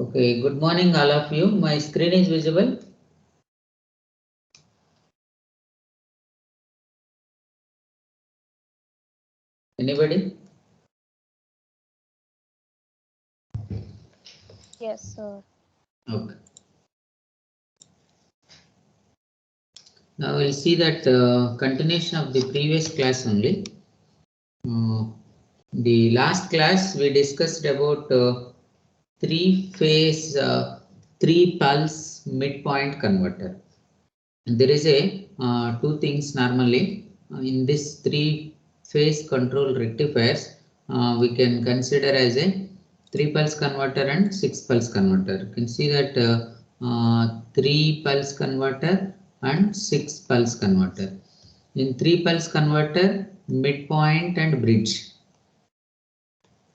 Okay, good morning all of you. My screen is visible. Anybody? Yes, sir. Okay. Now we'll see that continuation of the previous class only. The last class we discussed about three-phase, three-pulse midpoint converter. And there is a two things normally in this three-phase control rectifiers. We can consider as a 3-pulse converter and 6-pulse converter. You can see that 3-pulse converter and 6-pulse converter. In 3-pulse converter, midpoint and bridge.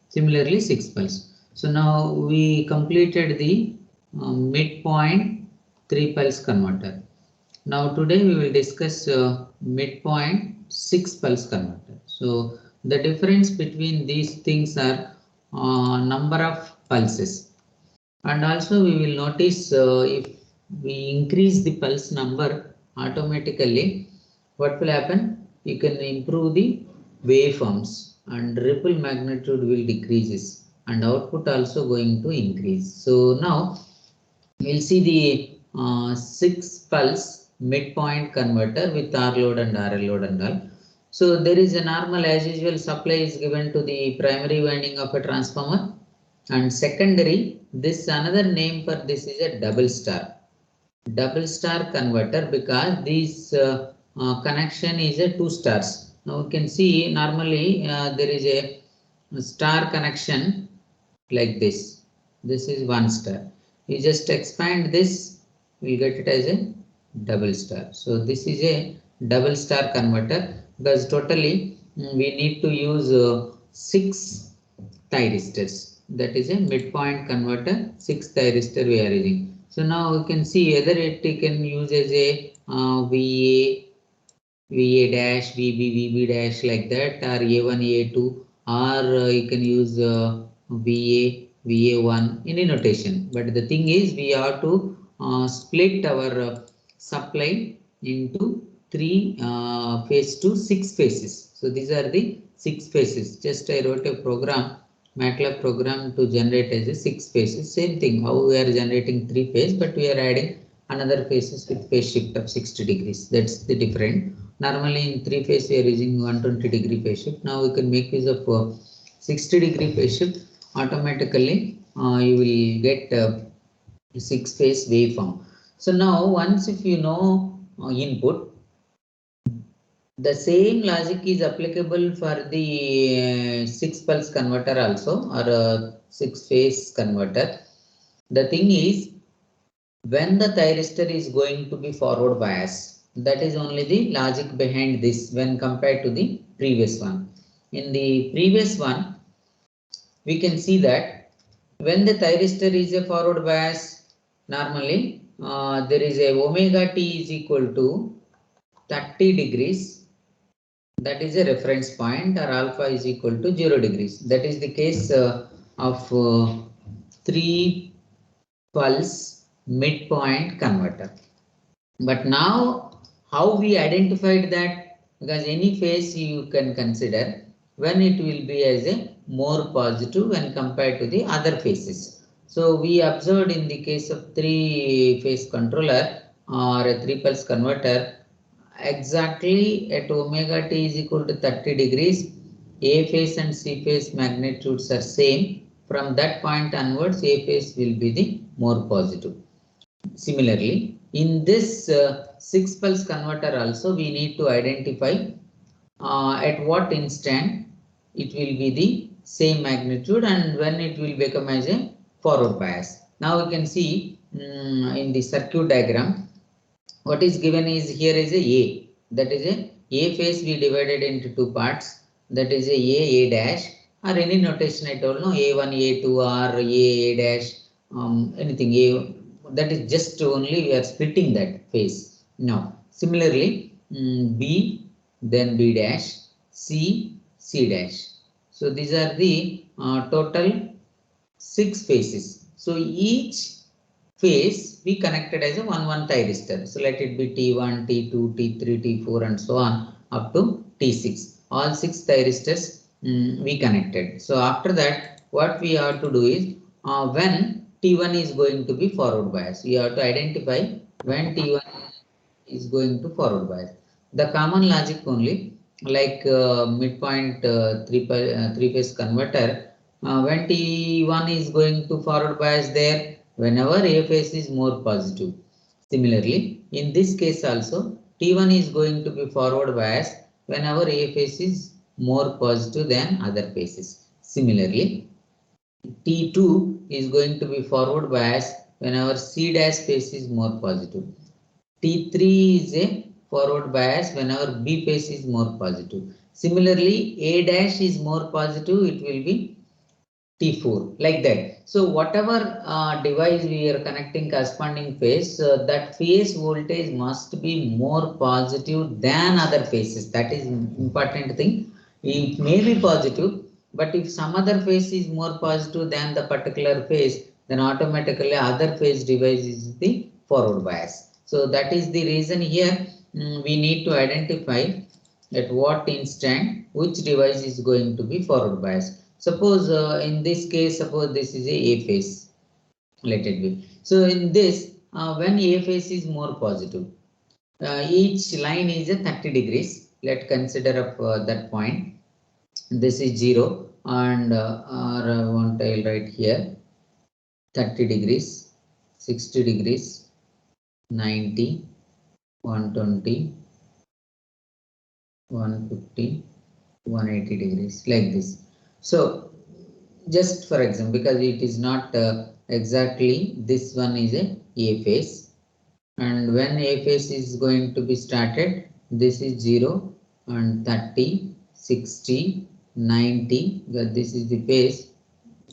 Similarly, 6-pulse. So now we completed the midpoint 3-pulse converter. Now today we will discuss midpoint 6-pulse converter. So the difference between these things are number of pulses, and also we will notice if we increase the pulse number automatically, what will happen? You can improve the waveforms and ripple magnitude will decreases and output also going to increase. So now we'll see the 6-pulse midpoint converter with R load and RL load and all. So there is a normal as usual supply is given to the primary winding of a transformer, and secondary, this another name for this is a double star converter, because this connection is a 2 stars. Now you can see normally there is a star connection like this. This is 1 star. You just expand this, we get it as a double star. So this is a double star converter, because totally we need to use 6 thyristors. That is a midpoint converter, 6 thyristor we are using. So now you can see either it can use as a VA, VA dash, VB, VB dash like that, or A1, A2, or you can use VA, VA1, any notation. But the thing is, we have to split our supply into 3 phase to 6 phases. So these are the 6 phases. Just I wrote a program, MATLAB program to generate as a 6 phases. Same thing, how we are generating 3 phase, but we are adding another phases with phase shift of 60 degrees. That's the different. Normally in 3 phase we are using 120 degree phase shift. Now we can make use of 60 degree phase shift. Automatically you will get 6 phase waveform. So now once if you know input, the same logic is applicable for the 6-pulse converter also, or 6-phase converter. The thing is, when the thyristor is going to be forward bias, that is only the logic behind this when compared to the previous one. In the previous one, we can see that when the thyristor is a forward bias, normally there is a omega t is equal to 30 degrees. That is a reference point, or alpha is equal to 0 degrees. That is the case of 3-pulse midpoint converter. But now how we identified that? Because any phase you can consider when it will be as a more positive when compared to the other phases. So we observed in the case of 3-phase controller or a 3-pulse converter, exactly at omega t is equal to 30 degrees, A phase and C phase magnitudes are same. From that point onwards, A phase will be the more positive. Similarly, in this 6-pulse converter also we need to identify at what instant it will be the same magnitude and when it will become as a forward bias. Now we can see in the circuit diagram, what is given is here is a that is a phase we divided into 2 parts, that is a dash, or any notation I told, no, a1 a2 or a dash, anything a, that is just only we are splitting that phase. Now similarly b, then b dash, c, c dash. So these are the total 6 phases. So each phase we connected as a 1 thyristor. So let it be T1, T2, T3, T4 and so on up to T6. All 6 thyristors we connected. So after that what we have to do is when T1 is going to be forward bias. We have to identify when T1 is going to forward bias. The common logic only like midpoint three-phase converter, when T1 is going to forward bias there, whenever A phase is more positive. Similarly, in this case also, T1 is going to be forward bias whenever A phase is more positive than other phases. Similarly, T2 is going to be forward bias whenever C dash phase is more positive. T3 is a forward bias whenever B phase is more positive. Similarly, A dash is more positive, it will be T4 like that. So whatever device we are connecting corresponding phase, that phase voltage must be more positive than other phases. That is important thing. It may be positive, but if some other phase is more positive than the particular phase, then automatically other phase device is the forward bias. So that is the reason here we need to identify at what instant which device is going to be forward bias. Suppose in this case, suppose this is a phase, let it be. So in this, when A phase is more positive, each line is a 30 degrees. Let's consider up that point. This is 0 and I want to write here 30 degrees, 60 degrees, 90, 120, 150, 180 degrees like this. So just for example, because it is not exactly, this one is a phase, and when A phase is going to be started, this is 0 and 30, 60, 90, this is the phase.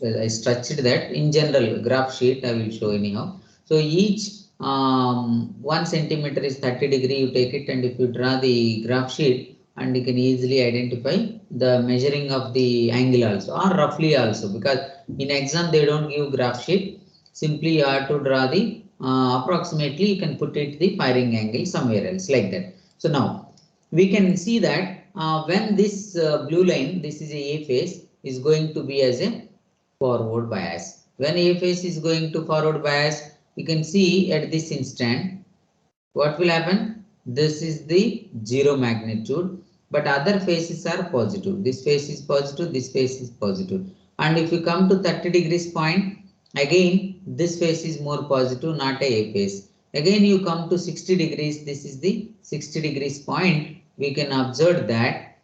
I structured that in general graph sheet I will show anyhow. So each 1 centimeter is 30 degree, you take it, and if you draw the graph sheet, and you can easily identify the measuring of the angle also, or roughly also, because in exam they don't give graph sheet. Simply you have to draw the approximately, you can put it the firing angle somewhere else like that. So now we can see that when this blue line, this is a phase, is going to be as a forward bias. When A phase is going to forward bias, you can see at this instant what will happen. This is the 0 magnitude, but other phases are positive. This phase is positive, this phase is positive. And if you come to 30 degrees point, again this phase is more positive, not a phase. Again you come to 60 degrees, this is the 60 degrees point. We can observe that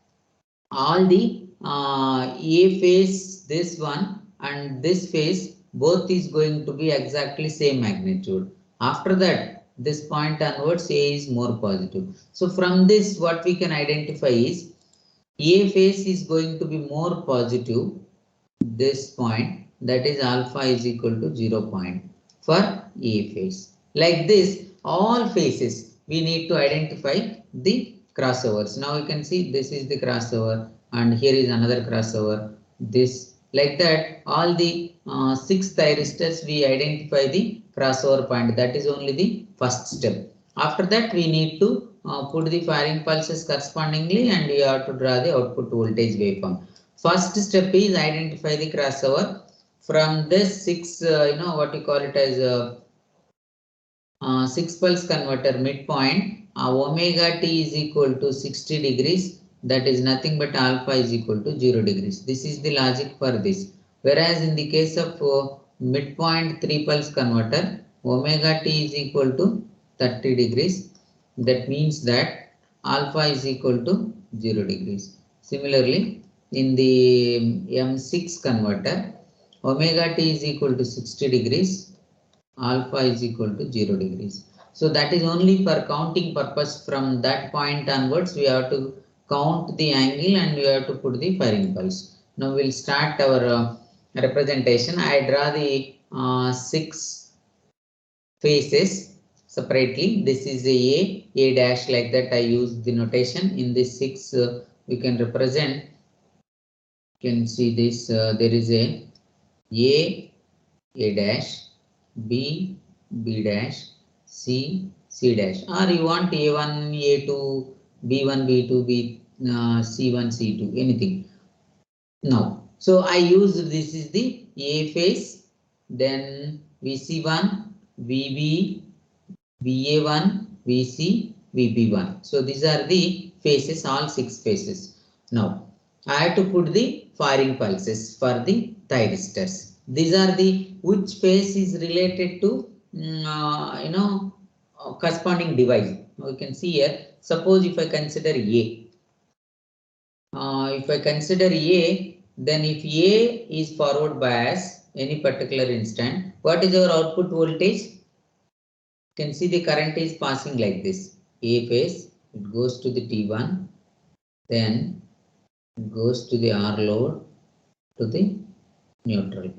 all the A phase, this one and this phase, both is going to be exactly same magnitude. After that, this point onwards, A is more positive. So from this, what we can identify is A phase is going to be more positive, this point, that is alpha is equal to 0 point for A phase. Like this, all phases we need to identify the crossovers. Now you can see this is the crossover and here is another crossover. This like that, all the 6 thyristors we identify the crossover point. That is only the first step. After that we need to put the firing pulses correspondingly, and we have to draw the output voltage waveform. First step is identify the crossover. From this 6, what you call it as 6 pulse converter midpoint, omega t is equal to 60 degrees. That is nothing but alpha is equal to 0 degrees. This is the logic for this. Whereas in the case of midpoint 3 pulse converter, omega t is equal to 30 degrees. That means that alpha is equal to 0 degrees. Similarly, in the M6 converter, omega t is equal to 60 degrees, alpha is equal to 0 degrees. So that is only for counting purpose. From that point onwards, we have to count the angle and we have to put the firing pulse. Now we'll start our representation. I draw the 6 phases separately. This is A dash, like that I use the notation. In this 6 we can represent, you can see this, there is A, A dash, B, B dash, C, C dash, or you want A1, A2, B1, B2, C1, C2, anything. Now, so I use this is the A phase, then VC1, VB, VA1, VC, VB1. So these are the phases, all 6 phases. Now, I have to put the firing pulses for the thyristors. These are the which phase is related to corresponding device. Now you can see here. Suppose if I consider A, if I consider A, then if A is forward bias any particular instant, what is our output voltage? You can see the current is passing like this. A phase, it goes to the T1, then it goes to the R load to the neutral.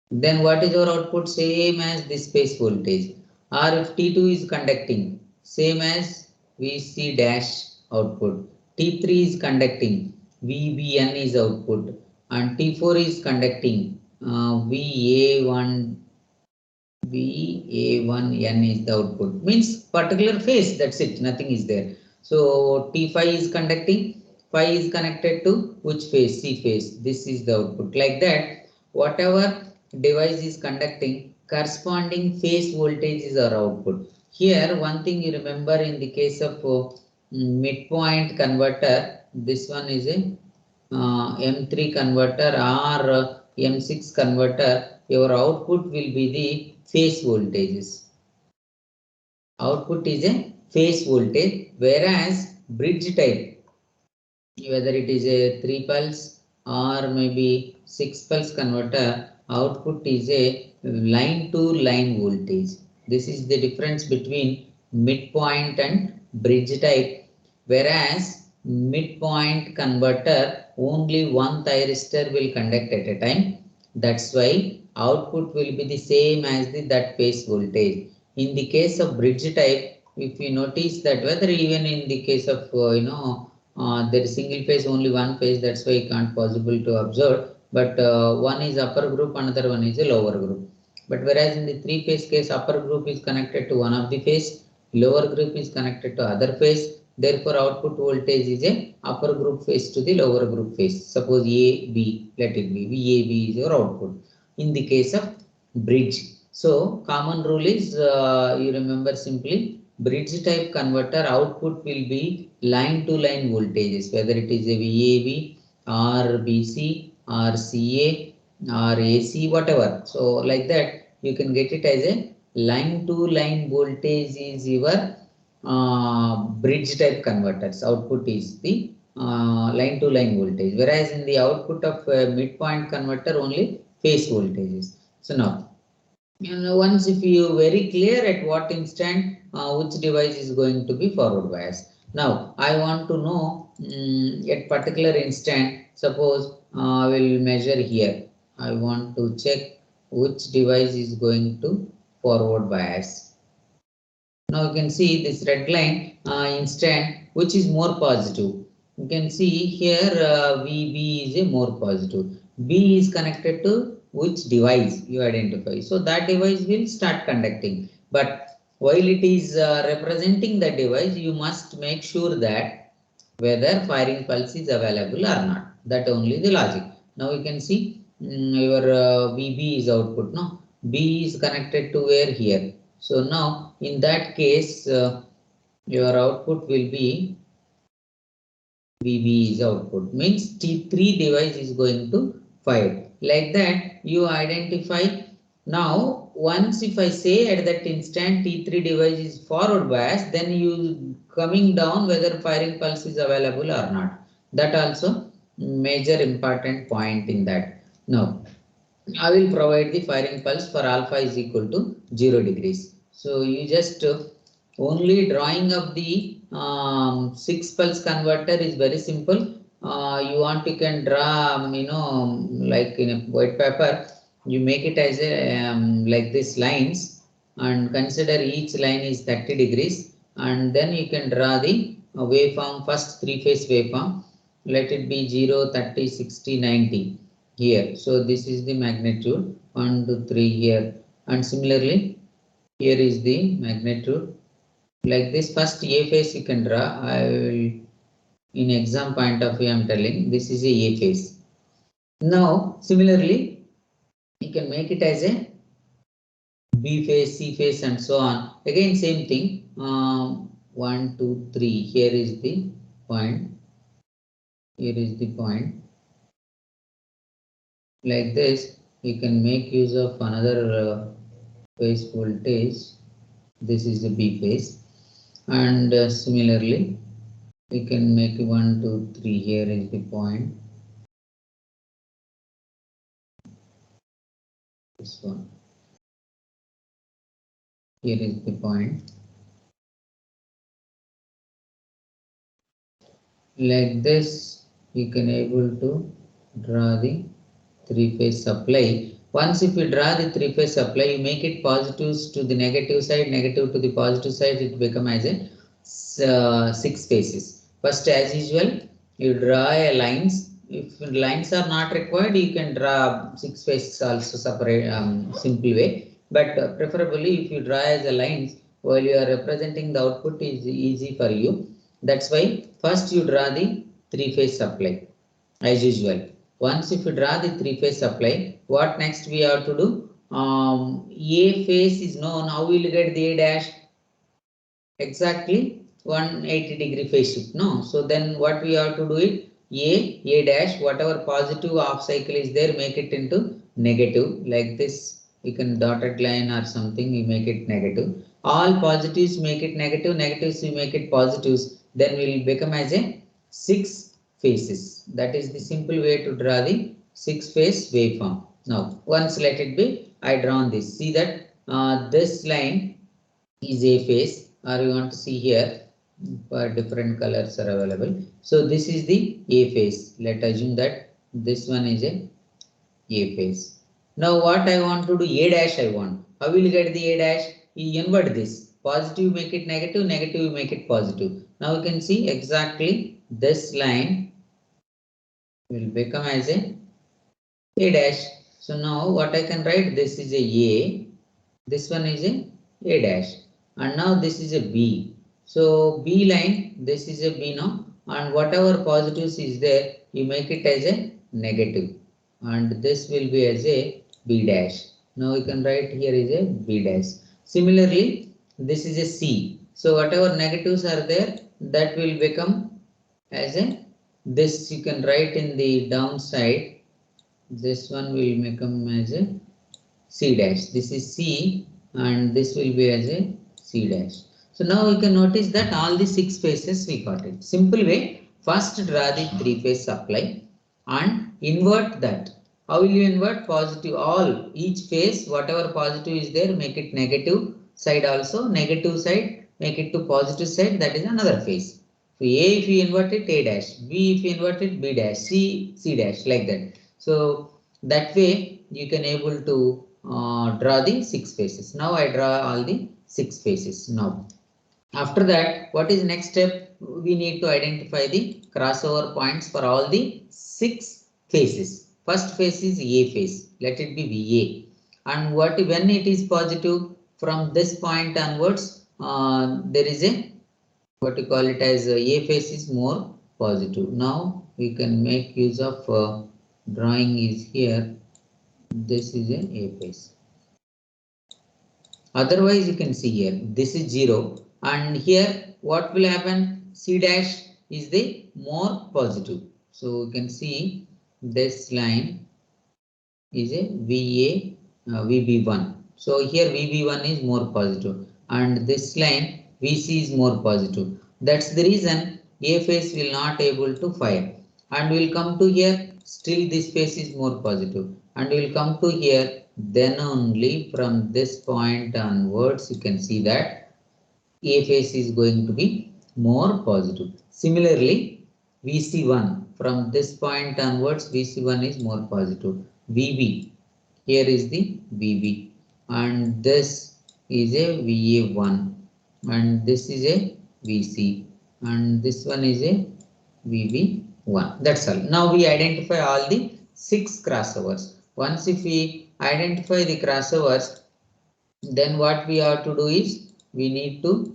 Then what is our output? Same as this phase voltage. Or if T2 is conducting, same as VC dash output. T3 is conducting, VBN is output. And T4 is conducting, VA1 VA1N is the output. Means particular phase, that's it, nothing is there. So T5 is conducting, 5 is connected to which phase? C phase. This is the output. Like that, whatever device is conducting, corresponding phase voltage is our output. Here, one thing you remember in the case of midpoint converter, this one is a M3 converter or M6 converter, your output will be the phase voltages. Output is a phase voltage, whereas bridge type, whether it is a 3 pulse or maybe 6 pulse converter, output is a line to line voltage. This is the difference between midpoint and bridge type, whereas midpoint converter only one thyristor will conduct at a time. That's why output will be the same as that phase voltage. In the case of bridge type, if you notice that whether even in the case of there is single phase, only one phase, that's why it can't possible to observe. But one is upper group, another one is a lower group. But whereas in the 3 phase case, upper group is connected to one of the phase, lower group is connected to other phase. Therefore, output voltage is a upper group phase to the lower group phase. Suppose A, B, let it be. VAB is your output. In the case of bridge. So, common rule is, you remember simply, bridge type converter output will be line to line voltages, whether it is a VAB or BC or CA or AC, whatever. So, like that, you can get it as a line to line voltage is your bridge type converters. Output is the line to line voltage, whereas in the output of midpoint converter only phase voltages. So now, once if you very clear at what instant which device is going to be forward bias. Now I want to know at particular instant, suppose I will measure here. I want to check which device is going to forward bias. Now you can see this red line instant which is more positive. You can see here VB is a more positive. B is connected to which device you identify. So that device will start conducting. But while it is representing the device, you must make sure that whether firing pulse is available or not. That only the logic. Now you can see your VB is output. No, B is connected to where here. So now in that case, your output will be VB is output, means T3 device is going to fire. Like that you identify. Now once if I say at that instant T3 device is forward bias, then you coming down whether firing pulse is available or not. That also major important point in that. Now I will provide the firing pulse for alpha is equal to 0 degrees. So you just only drawing of the 6 pulse converter is very simple. You want you can draw like in a white paper, you make it as a like this lines and consider each line is 30 degrees, and then you can draw the waveform, first 3 phase waveform. Let it be 0, 30, 60, 90. here. So this is the magnitude 1, 2, 3 here, and similarly here is the magnitude. Like this, first A face you can draw. I will, in exam point of view, I am telling this is a face. Now similarly you can make it as a B face, C face, and so on. Again same thing. 1, 2, 3. Here is the point. Here is the point. Like this, you can make use of another phase voltage. This is the B phase, and similarly, we can make 1, 2, 3. Here is the point. This one. Here is the point. Like this, you can able to draw the three-phase supply. Once if you draw the three-phase supply, you make it positives to the negative side, negative to the positive side, it become as a 6 phases. First, as usual, you draw a lines. If lines are not required, you can draw 6 phases also separate, simple way. But preferably, if you draw as a lines, while you are representing the output is easy for you. That's why first you draw the three-phase supply as usual. Once if you draw the three-phase supply, what next we have to do? A phase is known. How will you get the A dash? Exactly 180-degree phase shift. No. So then what we have to do it? A dash, whatever positive half cycle is there, make it into negative. Like this, you can dotted line or something, you make it negative. All positives make it negative, negatives you make it positives. Then will become as a 6 phases. That is the simple way to draw the 6-phase waveform. Now, once let it be, I drawn this. See that this line is a phase, or you want to see here different colors are available. So this is the A phase. Let assume that this one is a phase. Now what I want to do, A dash I want. How will you get the A dash? You invert this. Positive make it negative, negative make it positive. Now you can see exactly this line will become as a dash. So now what I can write, this is a, this one is a dash, and now this is a B. So B line, this is a B now, and whatever positives is there, you make it as a negative, and this will be as a B dash. Now you can write here is a B dash. Similarly, this is a C. So whatever negatives are there, that will become as a, this you can write in the downside. This one will become as a C dash. This is C, and this will be as a C dash. So now you can notice that all the 6 phases we got it. Simple way, first draw the 3-phase supply and invert that. How will you invert? Positive, all, each phase, whatever positive is there, make it negative side also, negative side, make it to positive side, that is another phase. So A if you invert it, A dash, B if you invert it, B dash, C, C dash, like that. So that way you can able to draw the 6 phases. Now I draw all the 6 phases. Now after that, what is next step? We need to identify the crossover points for all the 6 phases. First phase is A phase. Let it be VA. And when it is positive, from this point onwards, there is a, what you call it as A phase is more positive. Now we can make use of drawing is here. This is a phase. Otherwise, you can see here, this is 0, and here what will happen? C dash is the more positive. So you can see this line is a VA, VB1. So here VB1 is more positive, and this line VC is more positive. That's the reason A phase will not able to fire, and will come to here, still this phase is more positive, and will come to here, then only from this point onwards you can see that A phase is going to be more positive. Similarly, VC1, from this point onwards VC1 is more positive. VB, here is the VB, and this is a VA1, and this is a VC, and this one is a VB1. That's all. Now we identify all the 6 crossovers. Once if we identify the crossovers, then what we have to do is we need to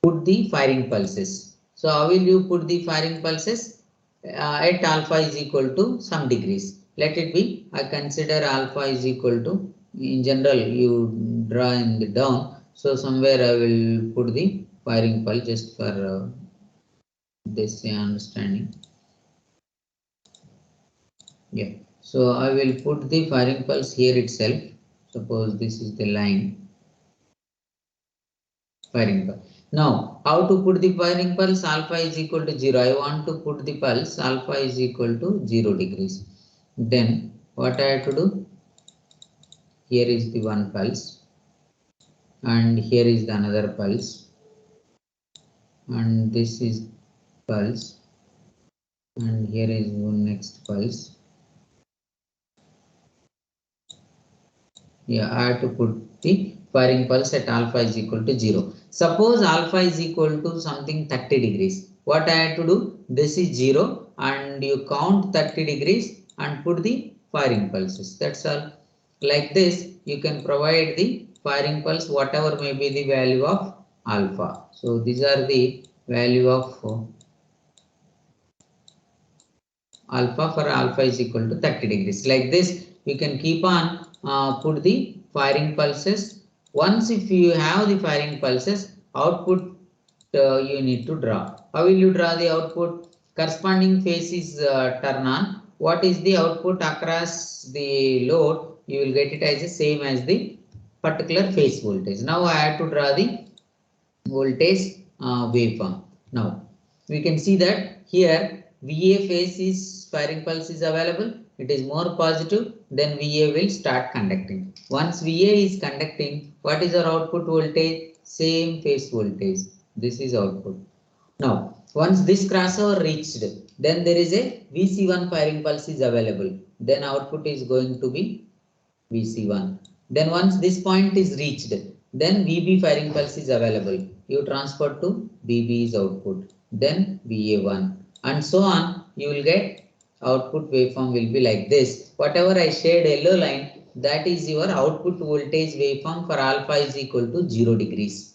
put the firing pulses. So how will you put the firing pulses? At alpha is equal to some degrees. Let it be, I consider alpha is equal to, in general you draw in the down. So somewhere I will put the firing pulse just for this understanding. Yeah. So I will put the firing pulse here itself. Suppose this is the line. Firing pulse. Now, how to put the firing pulse? Alpha is equal to 0. I want to put the pulse alpha is equal to 0 degrees. Then what I have to do? Here is the one pulse, and here is the another pulse, and this is pulse, and here is one next pulse. Yeah, I have to put the firing pulse at alpha is equal to 0. Suppose alpha is equal to something 30 degrees. What I have to do? This is 0 and you count 30 degrees and put the firing pulses. That's all. Like this, you can provide the firing pulse whatever may be the value of alpha. So these are the value of alpha for alpha is equal to 30 degrees. Like this, you can keep on put the firing pulses. Once if you have the firing pulses, output you need to draw. How will you draw the output? Corresponding phase is turn on. What is the output across the load? You will get it as the same as the particular phase voltage. Now I have to draw the voltage waveform. Now we can see that here VA phase is firing pulse is available. It is more positive, then VA will start conducting. Once VA is conducting, what is our output voltage? Same phase voltage. This is output. Now once this crossover reached, then there is a VC1 firing pulse is available. Then output is going to be VC1. Then once this point is reached, then VB firing pulse is available. You transfer to BB is output. Then VA1 and so on. You will get output waveform will be like this. Whatever I shared yellow line, that is your output voltage waveform for alpha is equal to 0 degrees.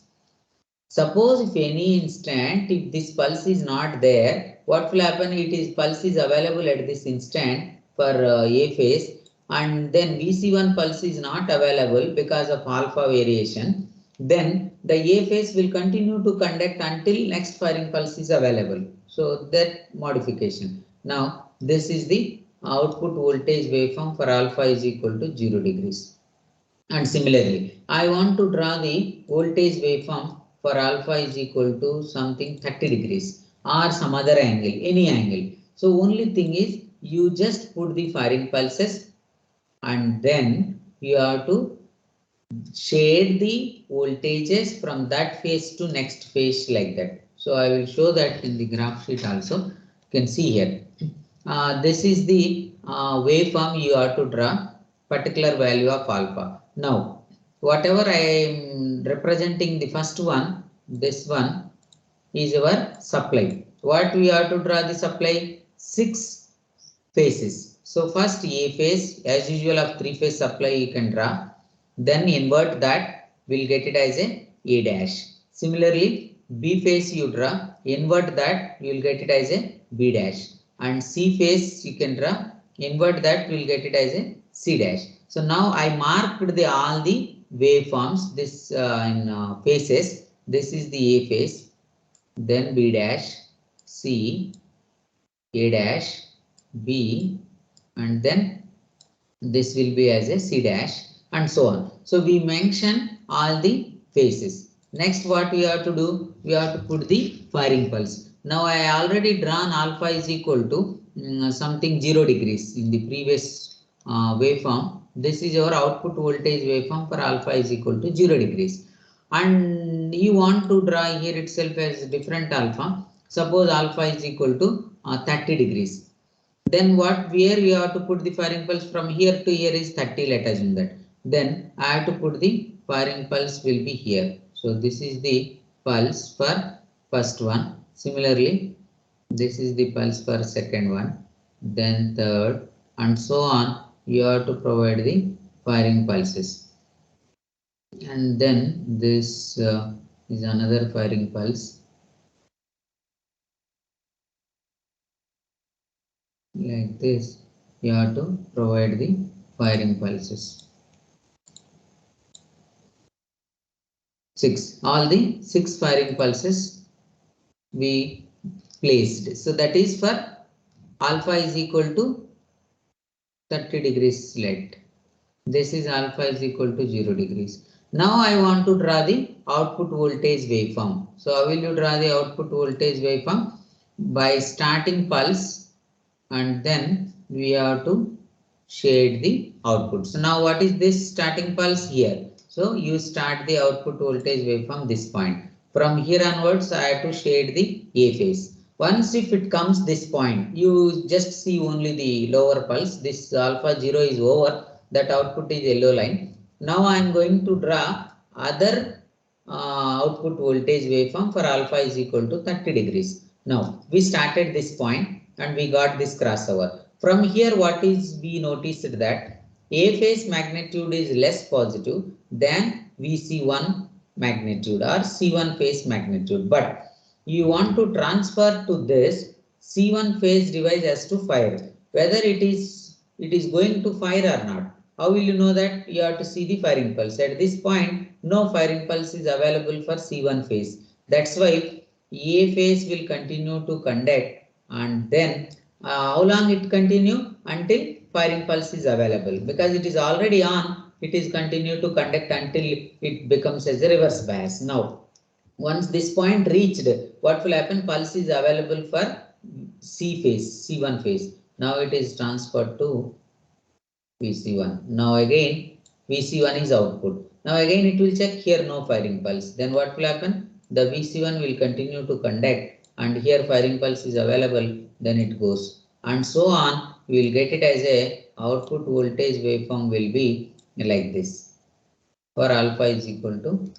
Suppose if any instant, if this pulse is not there, what will happen? It is pulse is available at this instant for A phase, and then VC1 pulse is not available because of alpha variation. Then the A phase will continue to conduct until next firing pulse is available. So that modification. Now this is the output voltage waveform for alpha is equal to 0 degrees. And similarly, I want to draw the voltage waveform for alpha is equal to something 30 degrees or some other angle, any angle. So only thing is you just put the firing pulses and then you have to shade the voltages from that phase to next phase like that. So I will show that in the graph sheet also. You can see here. This is the waveform you have to draw particular value of alpha. Now, whatever I am representing the first one, this one is our supply. What we have to draw the supply? 6 phases. So first A phase, as usual of 3-phase supply you can draw. Then invert that, we'll get it as a dash. Similarly, B phase you draw, invert that, you will get it as a B dash. And C phase you can draw, invert that, we'll get it as a C dash. So now I marked the all the waveforms, this in phases. This is the A phase, then B dash, C, A dash, B, and then this will be as a C dash and so on. So we mention all the phases. Next what we have to do? We have to put the firing pulse. Now I already drawn alpha is equal to something 0 degrees in the previous waveform. This is our output voltage waveform for alpha is equal to 0 degrees. And you want to draw here itself as different alpha. Suppose alpha is equal to 30 degrees. Then where you have to put the firing pulse from here to here is 30, let us assume that. Then I have to put the firing pulse will be here. So this is the pulse for first one. Similarly, this is the pulse for second one, then third, and so on. You have to provide the firing pulses. And then this is another firing pulse. Like this, you have to provide the firing pulses. 6. All the 6 firing pulses we placed. So that is for alpha is equal to 30 degrees slit. This is alpha is equal to 0 degrees. Now I want to draw the output voltage waveform. So how will you draw the output voltage waveform? By starting pulse, and then we have to shade the output. So now what is this starting pulse here? So you start the output voltage wave from this point. From here onwards, I have to shade the A phase. Once if it comes this point, you just see only the lower pulse. This alpha 0 is over. That output is yellow line. Now I am going to draw other output voltage waveform for alpha is equal to 30 degrees. Now we started this point and we got this crossover. From here what is we noticed that A phase magnitude is less positive than VC1 magnitude or C1 phase magnitude, but you want to transfer to this C1 phase device has to fire, whether it is going to fire or not. How will you know that? You have to see the firing pulse. At this point, no firing pulse is available for C1 phase. That's why A phase will continue to conduct, and then how long it continue? Until firing pulse is available. Because it is already on, it is continue to conduct until it becomes as a reverse bias. Now, once this point reached, what will happen? Pulse is available for C phase, C1 phase. Now it is transferred to VC1. Now again VC1 is output. Now again it will check here no firing pulse. Then what will happen? The VC1 will continue to conduct and here firing pulse is available, then it goes. And so on, we will get it as a output voltage waveform will be like this. For alpha is equal to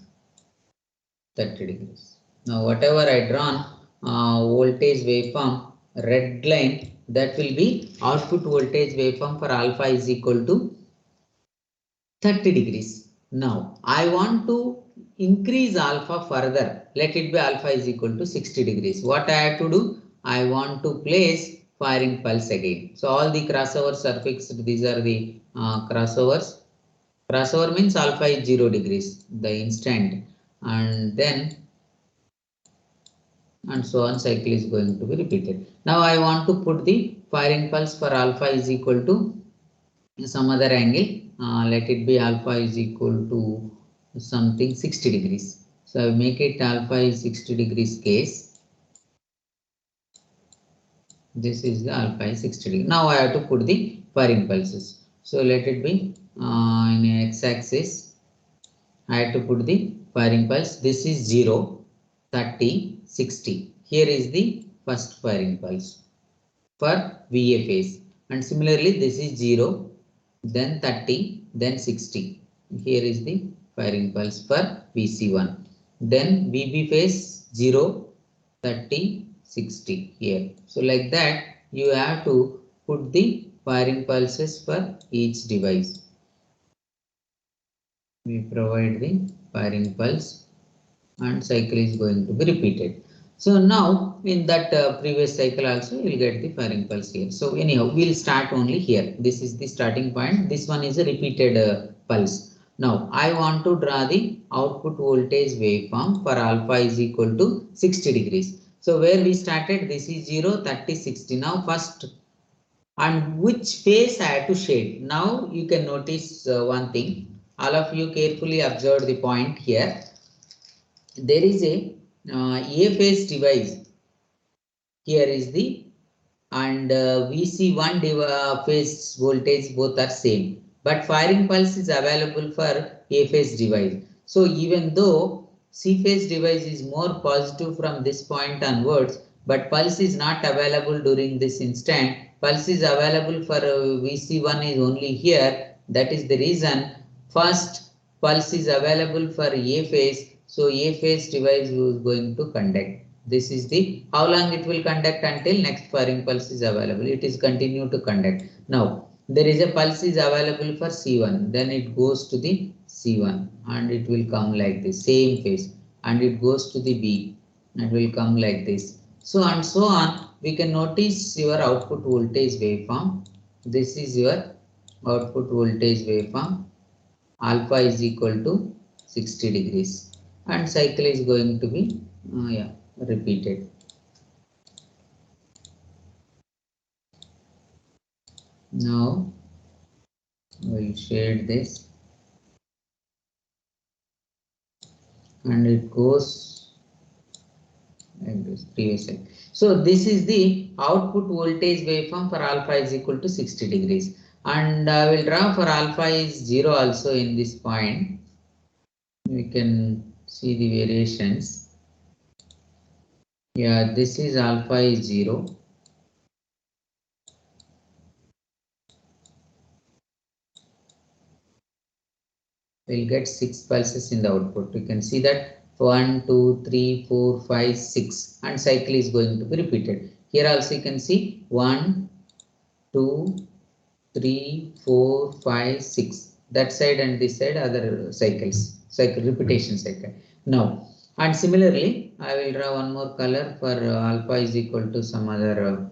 30 degrees. Now whatever I drawn voltage waveform, red line, that will be output voltage waveform for alpha is equal to 30 degrees. Now I want to increase alpha further. Let it be alpha is equal to 60 degrees. What I have to do? I want to place firing pulse again. So all the crossovers are fixed. These are the crossovers. Crossover means alpha is 0 degrees, the instant, and then and so on cycle is going to be repeated. Now I want to put the firing pulse for alpha is equal to some other angle. Let it be alpha is equal to something 60 degrees. So I make it alpha is 60 degrees case. This is the alpha is 60 degrees. Now I have to put the firing pulses. So let it be in x-axis. I have to put the firing pulse. This is 0, 30, 60. Here is the first firing pulse for VA phase. And similarly, this is 0, then 30, then 60. Here is the firing pulse for VC1. Then VB phase 0, 30, 60 here. So like that, you have to put the firing pulses for each device. We provide the firing pulse and cycle is going to be repeated. So now in that previous cycle also you will get the firing pulse here. So anyhow we'll start only here. This is the starting point. This one is a repeated pulse. Now I want to draw the output voltage waveform for alpha is equal to 60 degrees. So where we started, this is 0, 30, 60. Now first, and which phase I have to shade. Now you can notice one thing. All of you carefully observe the point here. There is a phase device. Here is the and VC1 phase voltage both are same, but firing pulse is available for A phase device. So even though C phase device is more positive from this point onwards, but pulse is not available during this instant. Pulse is available for VC1 is only here. That is the reason first pulse is available for A phase. So A phase device is going to conduct. This is the how long it will conduct until next firing pulse is available. It is continue to conduct. Now there is a pulse is available for C1, then it goes to the C1 and it will come like this same phase, and it goes to the B and will come like this. So and so on. We can notice your output voltage waveform. This is your output voltage waveform. Alpha is equal to 60 degrees and cycle is going to be repeated. Now we'll shade this and it goes like this previous cycle. So this is the output voltage waveform for alpha is equal to 60 degrees, and I will draw for alpha is 0 also in this point. We can see the variations. Yeah, this is alpha is 0. We'll get 6 pulses in the output. You can see that 1, 2, 3, 4, 5, 6 and cycle is going to be repeated. Here also you can see 1, 2, 3, 4, 5, 6. That side and this side other cycles, cycle repetition cycle. Now, and similarly, I will draw one more color for alpha is equal to some other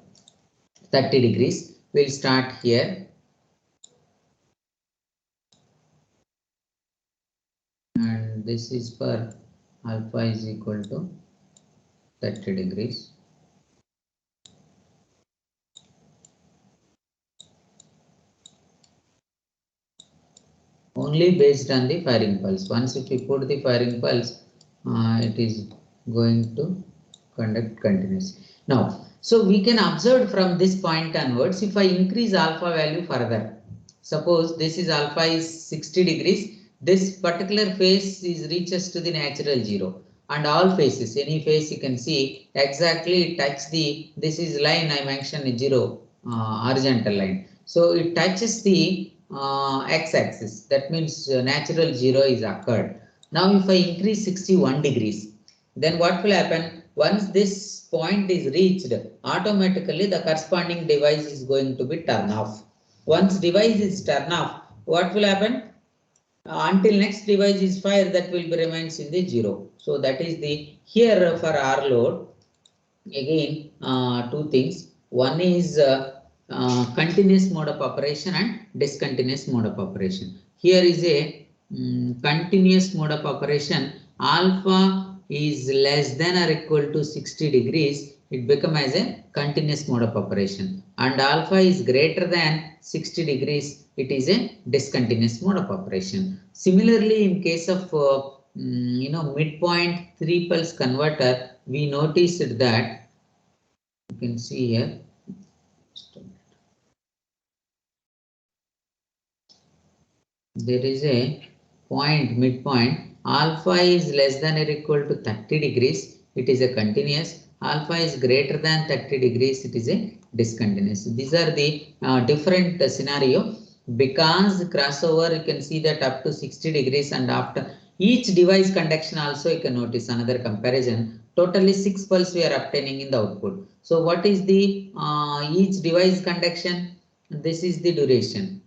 30 degrees. We'll start here. And this is for alpha is equal to 30 degrees. Only based on the firing pulse. Once if you put the firing pulse, it is going to conduct continuously. Now, so we can observe from this point onwards, if I increase alpha value further, suppose this is alpha is 60 degrees, this particular phase is reaches to the natural 0, and all phases, any phase you can see exactly touch the, this is line I mentioned 0, horizontal line. So it touches the x-axis, that means natural 0 is occurred. Now if I increase 61 degrees, then what will happen? Once this point is reached, automatically the corresponding device is going to be turned off. Once device is turned off, what will happen? Until next device is fired, that will be remains in the 0. So that is the, here for R load, again two things. One is continuous mode of operation and discontinuous mode of operation. Here is a continuous mode of operation. Alpha is less than or equal to 60 degrees, it become as a continuous mode of operation, and alpha is greater than 60 degrees, it is a discontinuous mode of operation. Similarly, in case of midpoint 3 pulse converter, we noticed that, you can see here, there is a point, midpoint, alpha is less than or equal to 30 degrees, it is a continuous, alpha is greater than 30 degrees, it is a discontinuous. These are the different scenario. Because crossover, you can see that up to 60 degrees, and after each device conduction also you can notice another comparison. Totally 6 pulse we are obtaining in the output. So what is the each device conduction? This is the duration.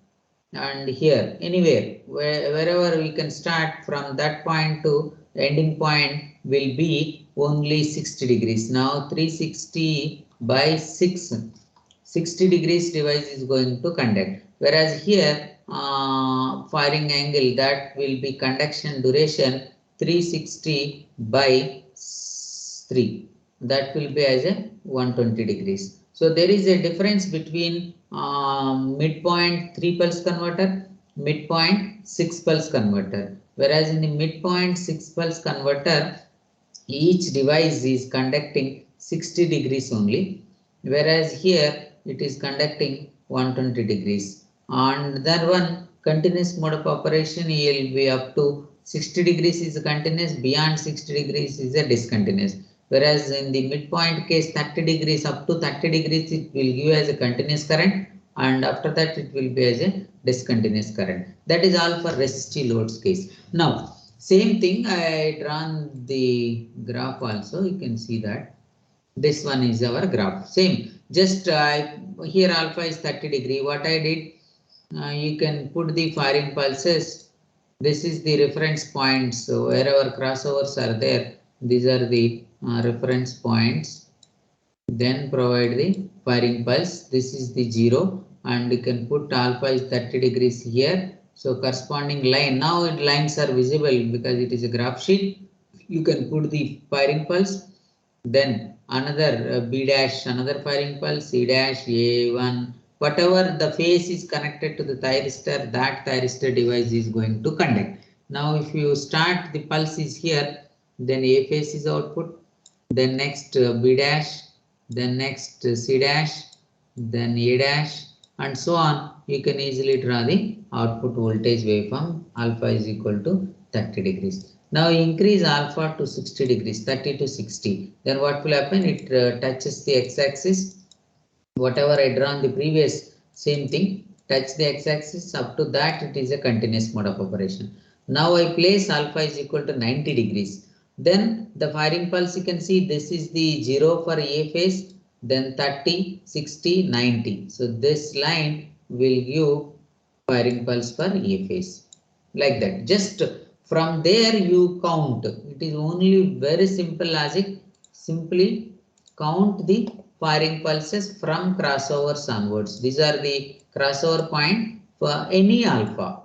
And here anywhere wherever we can start from that point to ending point will be only 60 degrees. Now 360 by 6, 60 degrees device is going to conduct, whereas here firing angle, that will be conduction duration 360 by 3, that will be as a 120 degrees. So there is a difference between midpoint 3 pulse converter, midpoint 6 pulse converter, whereas in the midpoint 6 pulse converter, each device is conducting 60 degrees only, whereas here it is conducting 120 degrees. And then one continuous mode of operation, it will be up to 60 degrees is continuous, beyond 60 degrees is a discontinuous. Whereas in the midpoint case, 30 degrees up to 30 degrees it will give as a continuous current, and after that it will be as a discontinuous current. That is all for resistive loads case. Now Same thing, I drawn the graph also. You can see that this one is our graph. Same, just here alpha is 30 degree. What I did, you can put the firing pulses. This is the reference points. So wherever crossovers are there, these are the reference points. Then provide the firing pulse. This is the 0, and you can put alpha is 30 degrees here. So corresponding line, now lines are visible because it is a graph sheet. You can put the firing pulse. Then another B dash, another firing pulse, C dash, A1, whatever the phase is connected to the thyristor, that thyristor device is going to conduct. Now if you start the pulse is here, then A phase is output, then next B dash, then next C dash, then A dash, and so on. You can easily draw the output voltage waveform. Alpha is equal to 30 degrees. Now increase alpha to 60 degrees, 30 to 60. Then what will happen? It touches the x-axis. Whatever I drawn the previous, same thing, touch the x-axis. Up to that, it is a continuous mode of operation. Now I place alpha is equal to 90 degrees. Then the firing pulse, you can see this is the 0 for A phase, then 30, 60, 90. So this line will give firing pulse for A phase. Like that. Just from there you count. It is only very simple logic. Simply count the firing pulses from crossovers onwards. These are the crossover point for any alpha.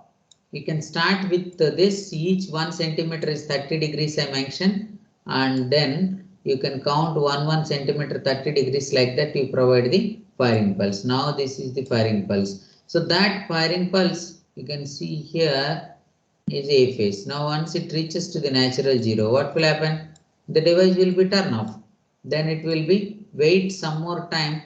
You can start with this, each 1 centimeter is 30 degrees I mentioned, and then you can count 1 centimeter 30 degrees, like that you provide the firing pulse. Now this is the firing pulse. So that firing pulse you can see here is A phase. Now once it reaches to the natural 0, what will happen? The device will be turned off. Then it will be wait some more time,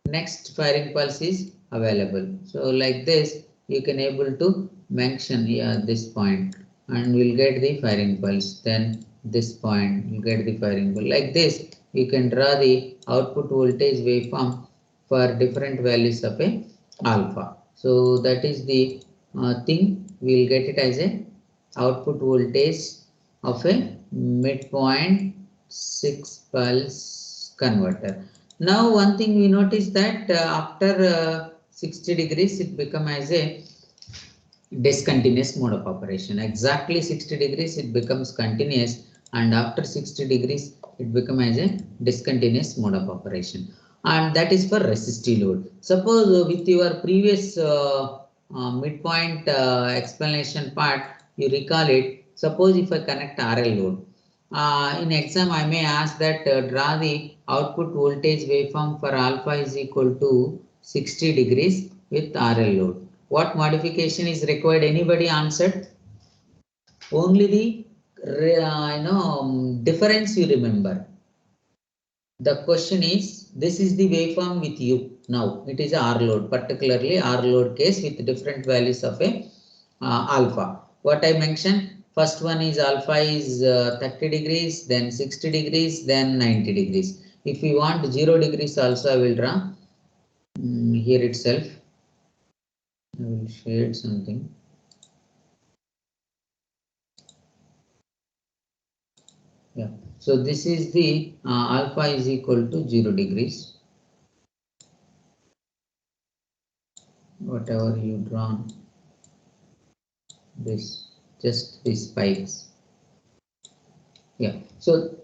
next firing pulse is available. So like this you can able to mention here this point, and we'll get the firing pulse. Then this point you get the firing pulse. Like this you can draw the output voltage waveform for different values of a alpha. So that is the thing. We'll get it as a output voltage of a midpoint 6 pulse converter. Now one thing we notice that after 60 degrees it become as a discontinuous mode of operation. Exactly 60 degrees it becomes continuous, and after 60 degrees it becomes as a discontinuous mode of operation. And that is for resistive load. Suppose with your previous midpoint explanation part, you recall it. Suppose if I connect RL load. In exam I may ask that draw the output voltage waveform for alpha is equal to 60 degrees with RL load. What modification is required? Anybody answered? Only the difference you remember. The question is, this is the waveform with you now. It is a R load, particularly R load case with different values of a alpha. What I mentioned, first one is alpha is 30 degrees, then 60 degrees, then 90 degrees. If you want 0 degrees also, I will draw here itself. I will shade something. Yeah. So this is the alpha is equal to 0 degrees. Whatever you drawn, this just these spikes. Yeah. So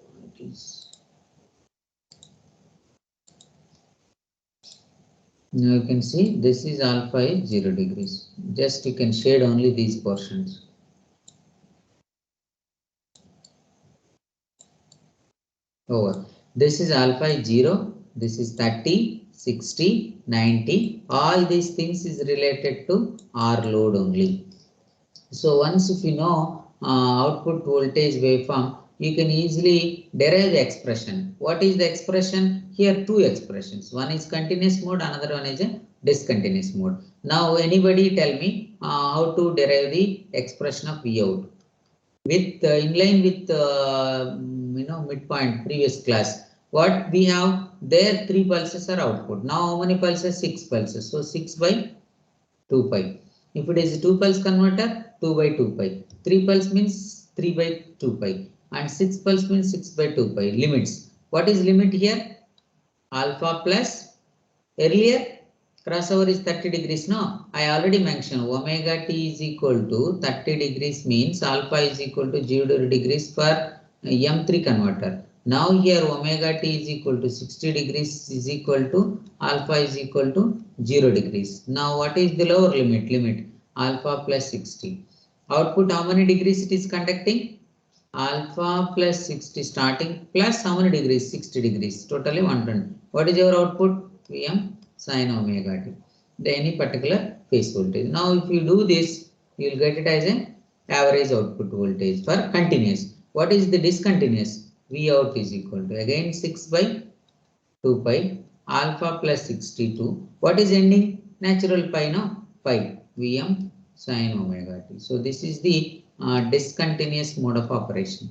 now you can see this is alpha is 0 degrees. Just you can shade only these portions. Over. This is alpha is 0. This is 30, 60, 90. All these things is related to R load only. So once if you know output voltage waveform, you can easily derive the expression. What is the expression? Here two expressions. One is continuous mode, another one is a discontinuous mode. Now anybody tell me how to derive the expression of V out with in line with midpoint previous class. What we have there, 3 pulses are output. Now how many pulses? 6 pulses. So 6 by 2 pi. If it is a 2 pulse converter, 2 by 2 pi. 3 pulse means 3 by 2 pi and 6 pulse means 6 by 2 pi. Limits. What is limit here? Alpha plus earlier crossover is 30 degrees. No, I already mentioned omega t is equal to 30 degrees means alpha is equal to 0 degrees for M3 converter. Now here omega t is equal to 60 degrees is equal to alpha is equal to 0 degrees. Now what is the lower limit? Limit alpha plus 60. Output how many degrees it is conducting? Alpha plus 60 starting plus how many degrees? 60 degrees. Totally 120. What is your output? Vm sin omega t. The any particular phase voltage. Now if you do this, you will get it as an average output voltage for continuous. What is the discontinuous? V out is equal to again 6 by 2 pi alpha plus 62. What is ending? Natural pi, no? Pi. Vm sin omega t. So this is the discontinuous mode of operation.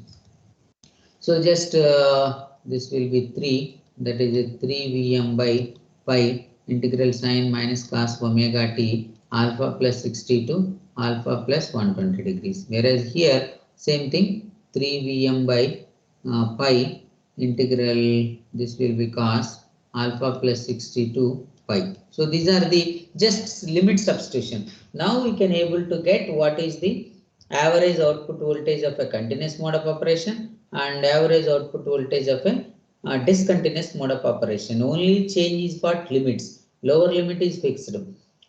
So just this will be 3, that is a 3 Vm by pi integral sin minus cos omega t alpha plus 62 alpha plus 120 degrees. Whereas here same thing 3 Vm by pi integral, this will be cos alpha plus 62 pi. So these are the just limit substitution. Now we can able to get what is the average output voltage of a continuous mode of operation and average output voltage of a discontinuous mode of operation. Only change is what? Limits. Lower limit is fixed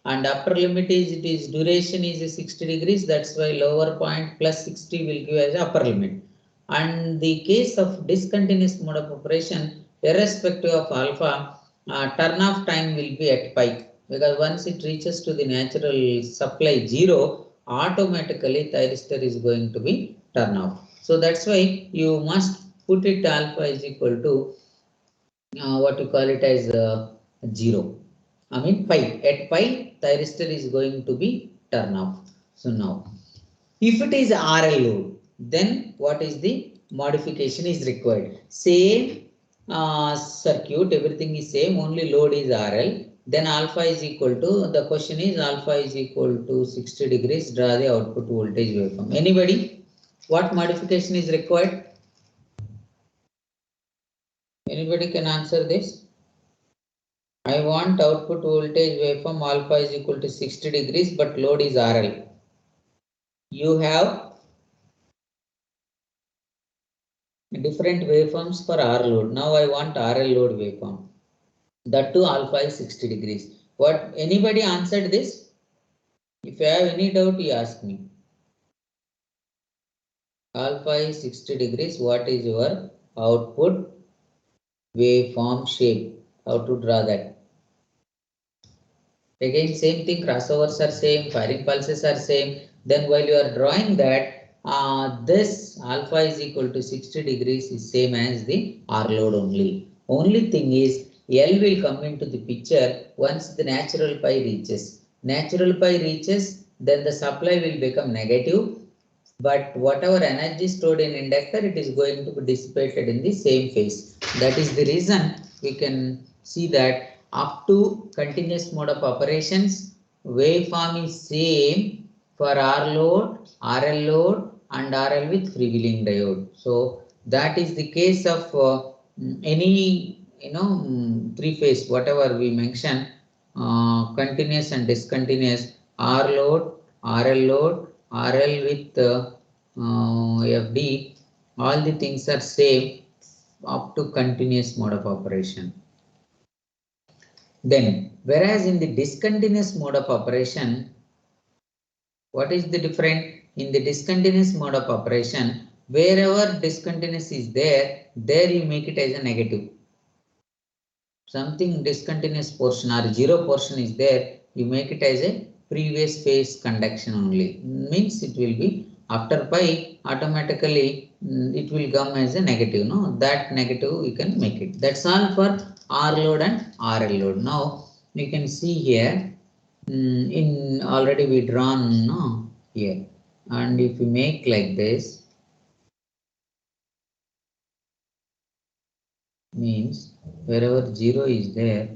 and upper limit is, it is duration is 60 degrees, that's why lower point plus 60 will give as upper limit. And the case of discontinuous mode of operation, irrespective of alpha, turn off time will be at pi, because once it reaches to the natural supply 0, automatically thyristor is going to be turn off. So that's why you must put it alpha is equal to what you call it as 0. I mean pi. At pi, thyristor is going to be turn off. So now, if it is RL load, then what is the modification is required? Same circuit, everything is same, only load is RL. Then alpha is equal to, the question is alpha is equal to 60 degrees, draw the output voltage waveform. Anybody? What modification is required? Anybody can answer this? I want output voltage waveform alpha is equal to 60 degrees, but load is RL. You have different waveforms for R load. Now I want RL load waveform. That too alpha is 60 degrees. What, anybody answered this? If you have any doubt, you ask me. Alpha is 60 degrees. What is your output waveform shape? How to draw that? Again, same thing, crossovers are same, firing pulses are same. Then while you are drawing that, this alpha is equal to 60 degrees is same as the R load only. Only thing is, L will come into the picture once the natural pi reaches. Natural pi reaches, then the supply will become negative. But whatever energy stored in inductor, it is going to be dissipated in the same phase. That is the reason we can see that up to continuous mode of operations, waveform is same for R load, RL load and RL with freewheeling diode. So that is the case of any three phase, whatever we mentioned, continuous and discontinuous, R load, RL load, RL with FD, all the things are same up to continuous mode of operation. Then, whereas in the discontinuous mode of operation, what is the difference? In the discontinuous mode of operation, wherever discontinuous is there you make it as a negative. Something discontinuous portion or zero portion is there, you make it as a previous phase conduction only. Means it will be after pi, automatically it will come as a negative. No, that negative we can make it. That's all for R load and RL load. Now you can see here, in already we drawn here, and if you make like this, means wherever 0 is there,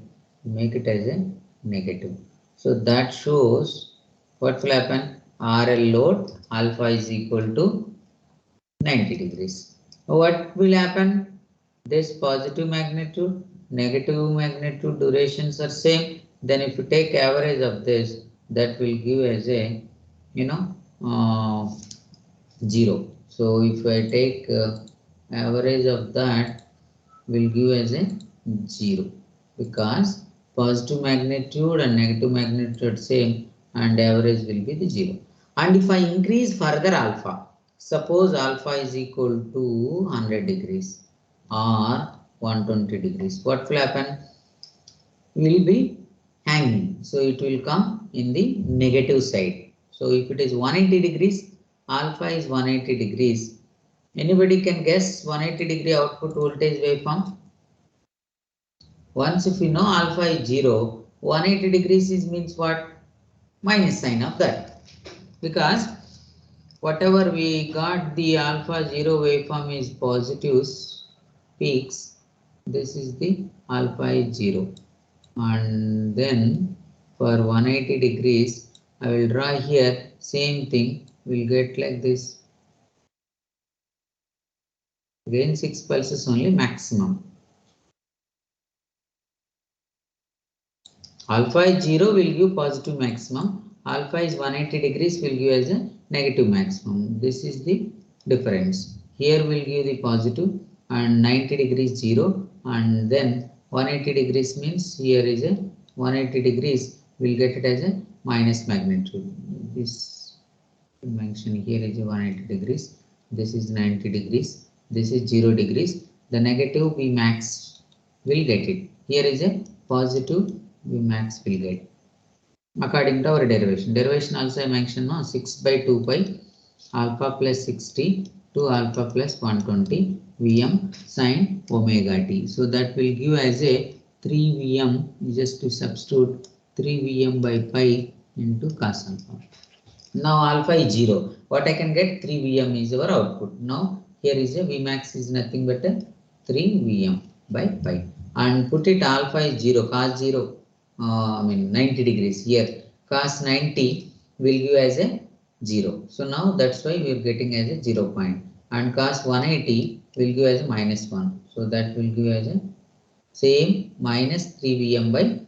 make it as a negative. So that shows what will happen. RL load alpha is equal to 90 degrees. What will happen? This positive magnitude, negative magnitude durations are same. Then if you take average of this, that will give as a, you know, 0. So if I take average of that, will give as a 0, because positive magnitude and negative magnitude same and average will be the 0. And if I increase further alpha, suppose alpha is equal to 100 degrees or 120 degrees, what will happen? Will be hanging. So it will come in the negative side. So if it is 180 degrees, alpha is 180 degrees. Anybody can guess 180 degree output voltage waveform? Once if you know alpha is 0, 180 degrees is means what? Minus sign of that. Because whatever we got the alpha 0 waveform is positive peaks. This is the alpha is 0. And then for 180 degrees, I will draw here same thing. We'll get like this. Again 6 pulses only maximum. Alpha is 0 will give positive maximum. Alpha is 180 degrees will give as a negative maximum. This is the difference. Here will give the positive and 90 degrees 0, and then 180 degrees means here is a 180 degrees will get it as a minus magnitude. This mention here is a 180 degrees. This is 90 degrees. This is 0 degrees. The negative V max will get it. Here is a positive V max will get according to our derivation. Derivation also I mentioned, no, 6 by 2 pi alpha plus 60 to alpha plus 120 Vm sin omega t. So that will give as a 3 Vm, just to substitute 3 Vm by pi into cos alpha. Now alpha is 0. What I can get? 3 Vm is our output. Now here is a Vmax is nothing but a 3 Vm by pi. And put it alpha is 0, cos 0. 90 degrees here, cos 90 will give as a 0. So now that's why we are getting as a 0 point, and cos 180 will give as a minus 1. So that will give as a same minus 3 Vm by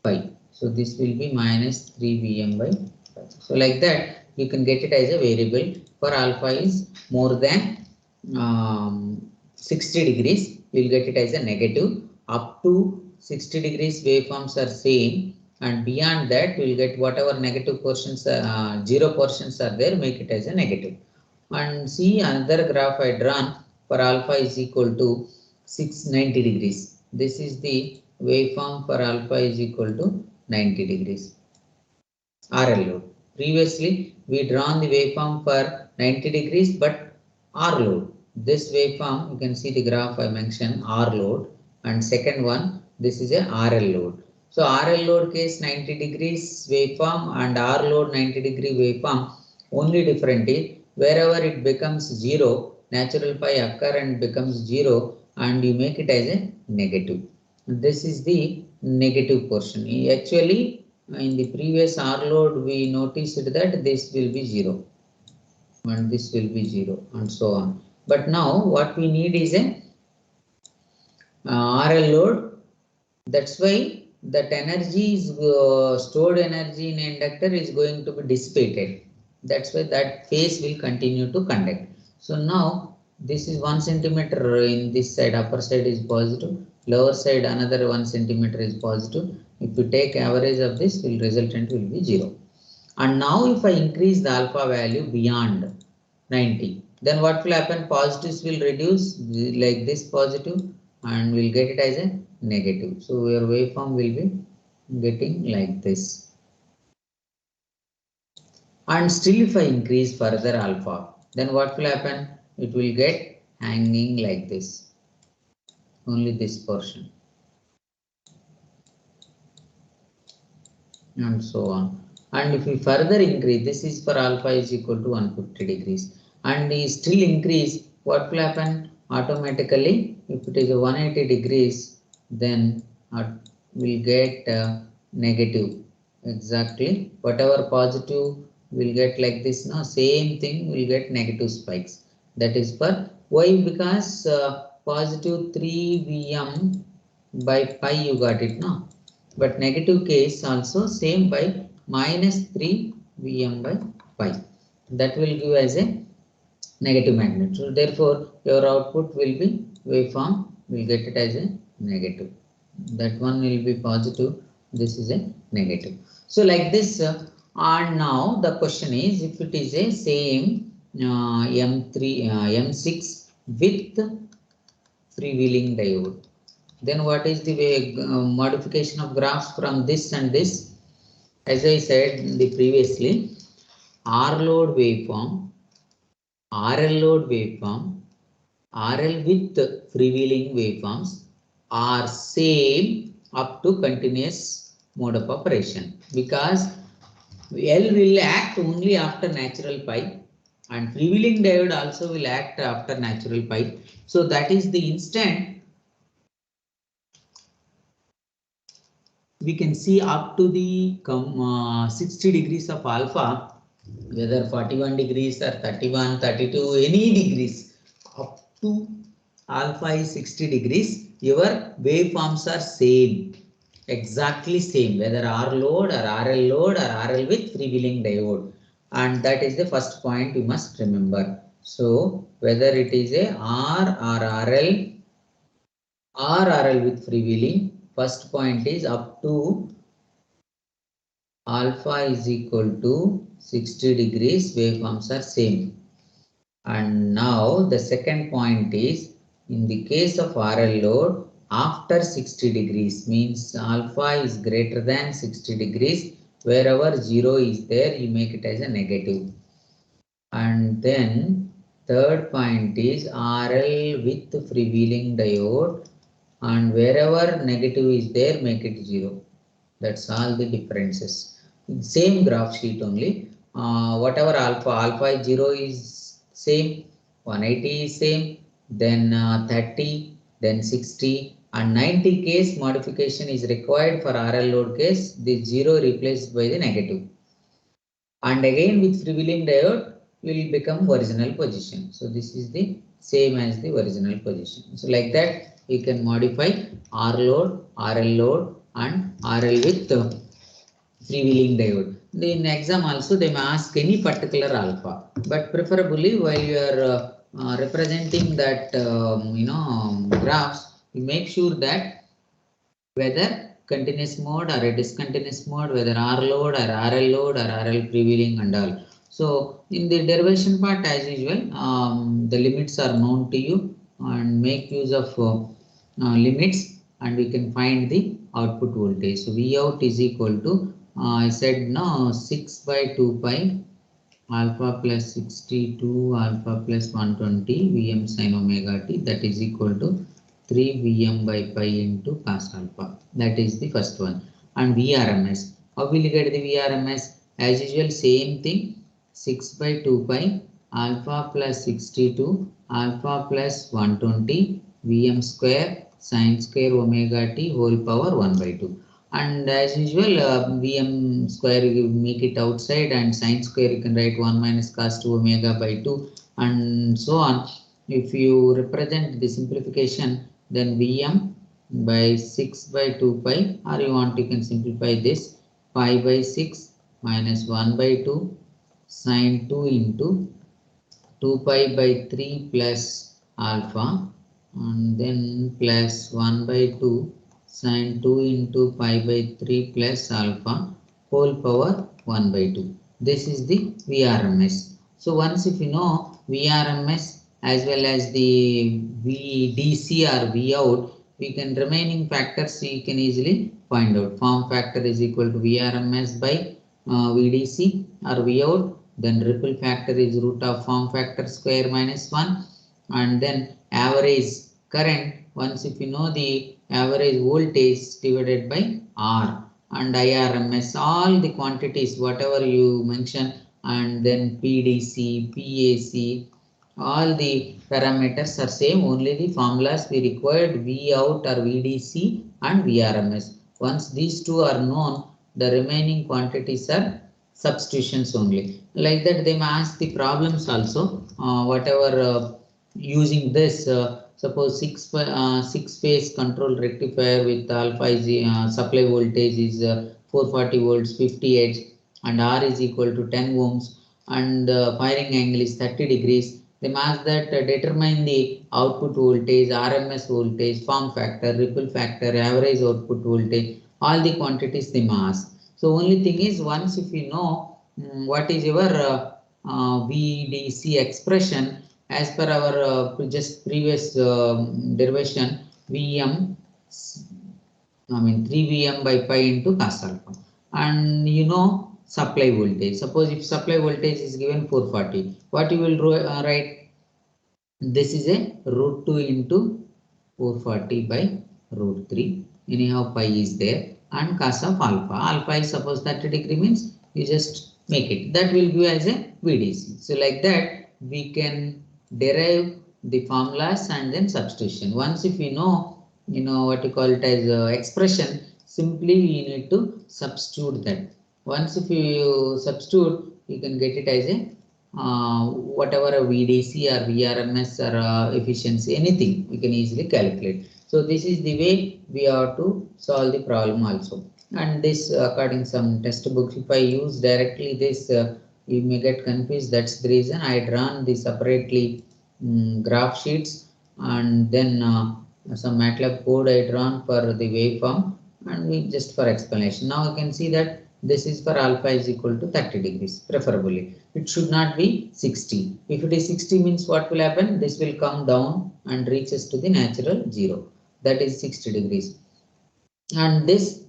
pi. So this will be minus 3 Vm by pi. So like that you can get it as a variable. For alpha is more than 60 degrees, you will get it as a negative. Up to 60 degrees waveforms are same, and beyond that we will get whatever negative portions, 0 portions are there, make it as a negative. And see another graph I drawn for alpha is equal to 690 degrees. This is the waveform for alpha is equal to 90 degrees. RL load. Previously we drawn the waveform for 90 degrees but R load. This waveform, you can see the graph I mentioned, R load, and second one, this is a RL load. So RL load case 90 degrees waveform and R load 90 degree waveform, only different is wherever it becomes 0, natural pi occur and becomes 0, and you make it as a negative. This is the negative portion. Actually in the previous R load we noticed that this will be 0 and this will be 0 and so on. But now what we need is a RL load. That's why that energy is stored energy in inductor is going to be dissipated. That's why that phase will continue to conduct. So now this is 1 centimeter in this side, upper side is positive, lower side another 1 centimeter is positive. If you take average of this, will resultant will be 0. And now if I increase the alpha value beyond 90, then what will happen? Positives will reduce like this positive and we'll get it as a negative. So your waveform will be getting like this. And still if I increase further alpha, then what will happen? It will get hanging like this. Only this portion. And so on. And if we further increase, this is for alpha is equal to 150 degrees. And we still increase, what will happen? Automatically, if it is a 180 degrees, then we'll get negative. Exactly. Whatever positive will get like this, no, same thing will get negative spikes. That is for why? Because positive 3 Vm by pi you got it now. But negative case also same by minus 3 Vm by pi. That will give as a negative magnitude. So therefore, your output will be waveform, will get it as a negative. That one will be positive. This is a negative. So like this, and now the question is, if it is a same M6 with freewheeling diode, then what is the way, modification of graphs from this and this? As I said in the previously, R load waveform, RL load waveform, RL with freewheeling waveforms are same up to continuous mode of operation, because L will act only after natural pi and freewheeling diode also will act after natural pi. So that is the instant we can see up to the 60 degrees of alpha, whether 41 degrees or 31, 32, any degrees up to alpha is 60 degrees, your waveforms are same, exactly same, whether R load or RL load or RL with freewheeling diode. And that is the first point you must remember. So whether it is a R or RL or RL with freewheeling, first point is up to alpha is equal to 60 degrees, waveforms are same. And now the second point is, in the case of RL load, after 60 degrees means alpha is greater than 60 degrees, wherever 0 is there, you make it as a negative. And then third point is RL with freewheeling diode, and wherever negative is there, make it 0. That's all the differences. Same graph sheet only. Whatever alpha is 0 is same, 180 is same, then 30, then 60 and 90 case modification is required for RL load case. The 0 replaced by the negative. And again with freewheeling diode will become original position. So this is the same as the original position. So like that you can modify R load, RL load and RL with freewheeling diode. In exam also they may ask any particular alpha, but preferably while you are representing that graphs, you make sure that whether continuous mode or a discontinuous mode, whether R load or RL load or RL freewheeling and all. So in the derivation part, as usual, the limits are known to you, and make use of limits and we can find the output voltage. So V out is equal to I said no 6 by 2 pi alpha plus 62 alpha plus 120 Vm sin omega t, that is equal to 3 Vm by pi into cos alpha. That is the first one. And VRMS. How will you get the VRMS? As usual, same thing. 6 by 2 pi alpha plus 62 alpha plus 120 Vm square sin square omega t whole power 1 by 2. And as usual, Vm square you make it outside, and sin square you can write 1 minus cos 2 omega by 2 and so on. If you represent the simplification, then Vm by 6 by 2 pi, or you want you can simplify this, pi by 6 minus 1 by 2 sin 2 into 2 pi by 3 plus alpha, and then plus 1 by 2 sin 2 into pi by 3 plus alpha whole power 1 by 2. This is the VRMS. So once if you know VRMS as well as the VDC or V out, we can remaining factors you can easily find out. Form factor is equal to VRMS by VDC or V out. Then ripple factor is root of form factor square minus 1, and then average current, once if you know the average voltage divided by R, and IRMS, all the quantities whatever you mention, and then PDC, PAC, all the parameters are same, only the formulas we required V out or VDC and VRMS. Once these two are known, the remaining quantities are substitutions only. Like that, they may ask the problems also, whatever using this. Suppose six phase control rectifier with alpha is supply voltage is 440 volts, 50 Hz, and R is equal to 10 ohms, and firing angle is 30 degrees. They ask that determine the output voltage, RMS voltage, form factor, ripple factor, average output voltage, all the quantities they ask. So only thing is, once if you know what is your VDC expression as per our just previous derivation, VM, 3 Vm by pi into cos alpha, and you know supply voltage. Suppose if supply voltage is given 440, what you will write? This is a root 2 into 440 by root 3. Anyhow, pi is there, and cos of alpha. Alpha is suppose 30 degree means you just make it. That will give as a VDC. So like that, we can derive the formulas and then substitution. Once if we know, what you call it as expression, simply we need to substitute that. Once if you substitute, you can get it as a whatever a VDC or VRMS or efficiency, anything we can easily calculate. So this is the way we have to solve the problem also. And this according some textbooks, if I use directly this, you may get confused. That's the reason I drawn the separately graph sheets, and then some MATLAB code I drawn for the waveform, and we just for explanation. Now you can see that this is for alpha is equal to 30 degrees, preferably. It should not be 60. If it is 60 means what will happen? This will come down and reaches to the natural zero. That is 60 degrees. And this,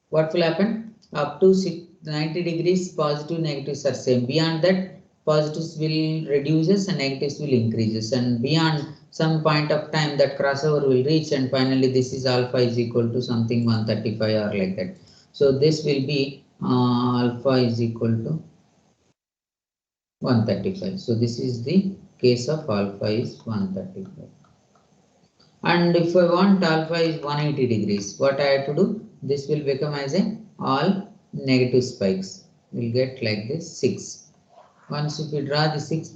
what will happen? Up to 90 degrees, positive, negatives are same. Beyond that, positives will reduces and negatives will increases. And beyond some point of time, that crossover will reach, and finally this is alpha is equal to something 135 or like that. So this will be alpha is equal to 135. So this is the case of alpha is 135. And if I want alpha is 180 degrees, what I have to do? This will become as a all negative spikes. We'll get like this 6. Once if we draw the 6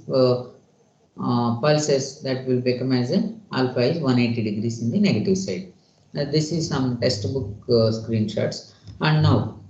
pulses, that will become as a alpha is 180 degrees in the negative side. This is some textbook screenshots. And now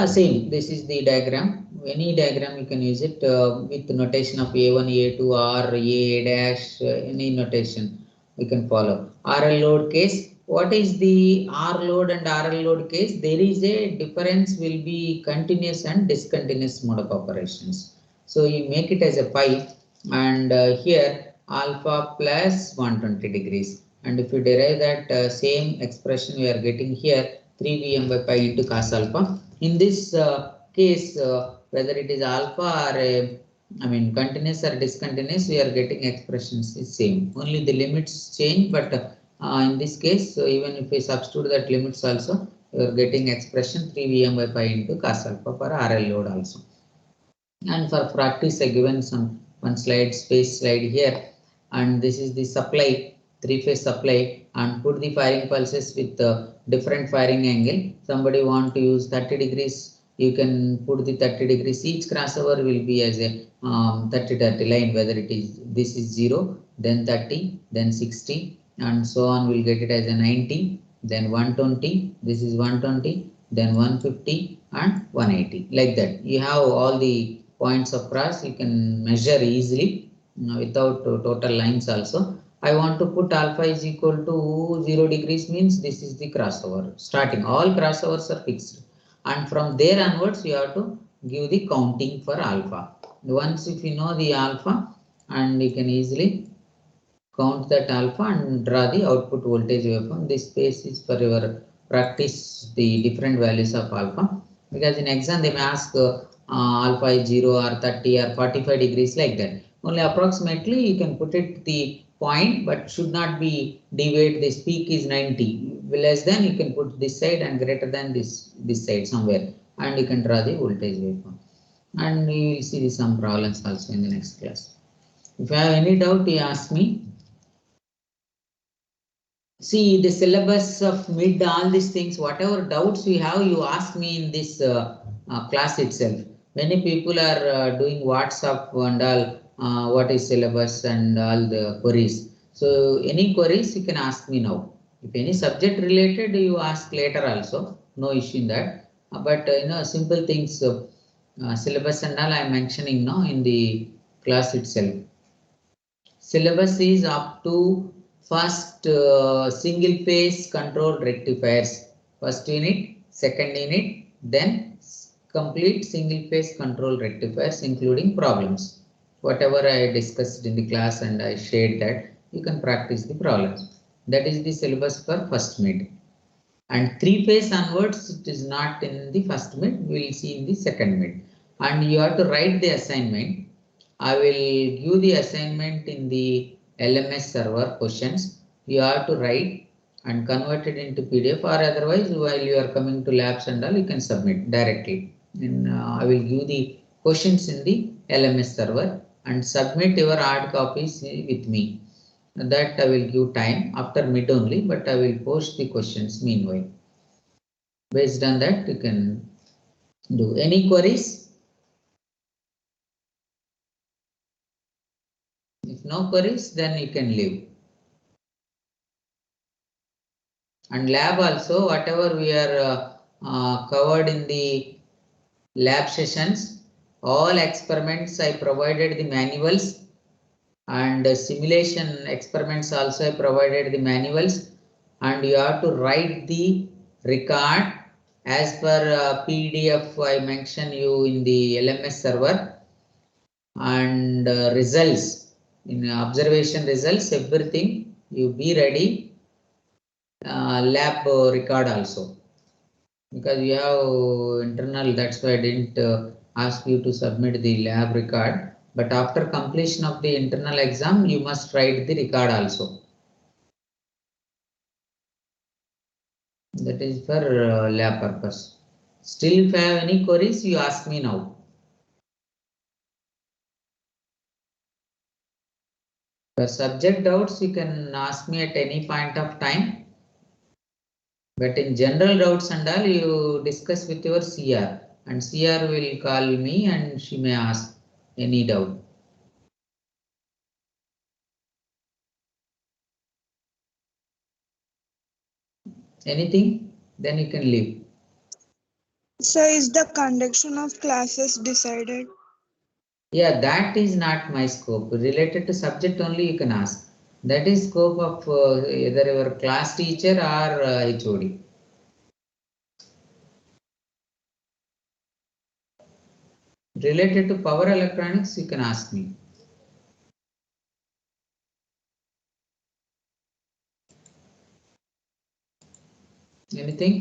same, this is the diagram. Any diagram you can use it with the notation of A1, A2, R, A dash, any notation we can follow. RL load case, what is the R load and RL load case? There is a difference, will be continuous and discontinuous mode of operations. So you make it as a pi, and here alpha plus 120 degrees. And if you derive that same expression we are getting here, 3 Vm by pi into cos alpha. In this case, whether it is alpha or continuous or discontinuous, we are getting expressions is same. Only the limits change, but in this case, so even if we substitute that limits also, we are getting expression 3 Vm by pi into cos alpha for RL load also. And for practice, I given one slide, space slide here, and this is the supply, 3-phase supply, and put the firing pulses with different firing angle. Somebody want to use 30 degrees, you can put the 30 degrees. Each crossover will be as a 30-30 line, whether it is this is 0, then 30, then 60, and so on. We'll get it as a 90, then 120, this is 120, then 150 and 180, like that. You have all the points of cross, you can measure easily without total lines also. I want to put alpha is equal to 0 degrees means this is the crossover. Starting, all crossovers are fixed, and from there onwards you have to give the counting for alpha. Once if you know the alpha, and you can easily count that alpha and draw the output voltage waveform. This space is for your practice the different values of alpha, because in exam they may ask alpha is 0 or 30 or 45 degrees, like that. Only approximately you can put it the point, but should not be deviate. This peak is 90, less than you can put this side and greater than this side somewhere, and you can draw the voltage waveform. And you will see some problems also in the next class. If you have any doubt, you ask me. See the syllabus of mid, all these things, whatever doubts you have, you ask me in this class itself. Many people are doing WhatsApp and all, what is syllabus and all the queries. So any queries you can ask me now. If any subject related, you ask later also. No issue in that. But simple things, syllabus and all I am mentioning now in the class itself. Syllabus is up to first single phase control rectifiers. First unit, second unit, then complete single phase control rectifiers including problems. Whatever I discussed in the class and I shared that, you can practice the problems. That is the syllabus for first mid. And three phase onwards, it is not in the first mid, we will see in the second mid. And you have to write the assignment. I will give the assignment in the LMS server questions. You have to write and convert it into PDF, or otherwise while you are coming to labs and all, you can submit directly. And I will give the questions in the LMS server and submit your hard copies with me. That I will give time after mid only, but I will post the questions meanwhile. Based on that, you can do any queries. If no queries, then you can leave. And lab also, whatever we are covered in the lab sessions, all experiments I provided the manuals, and simulation experiments also I provided the manuals, and you have to write the record as per PDF I mentioned you in the LMS server, and results in observation results, everything you be ready. Lab record also, because you have internal, that's why I didn't ask you to submit the lab record, but after completion of the internal exam you must write the record also. That is for lab purpose. Still, if you have any queries, you ask me now. For subject doubts, you can ask me at any point of time. But in general doubts and all, you discuss with your CR, and CR will call me and she may ask any doubt. Anything? Then you can leave. So is the conduction of classes decided? Yeah, that is not my scope. Related to subject only you can ask. That is scope of either your class teacher or HOD. Related to power electronics, you can ask me. Anything?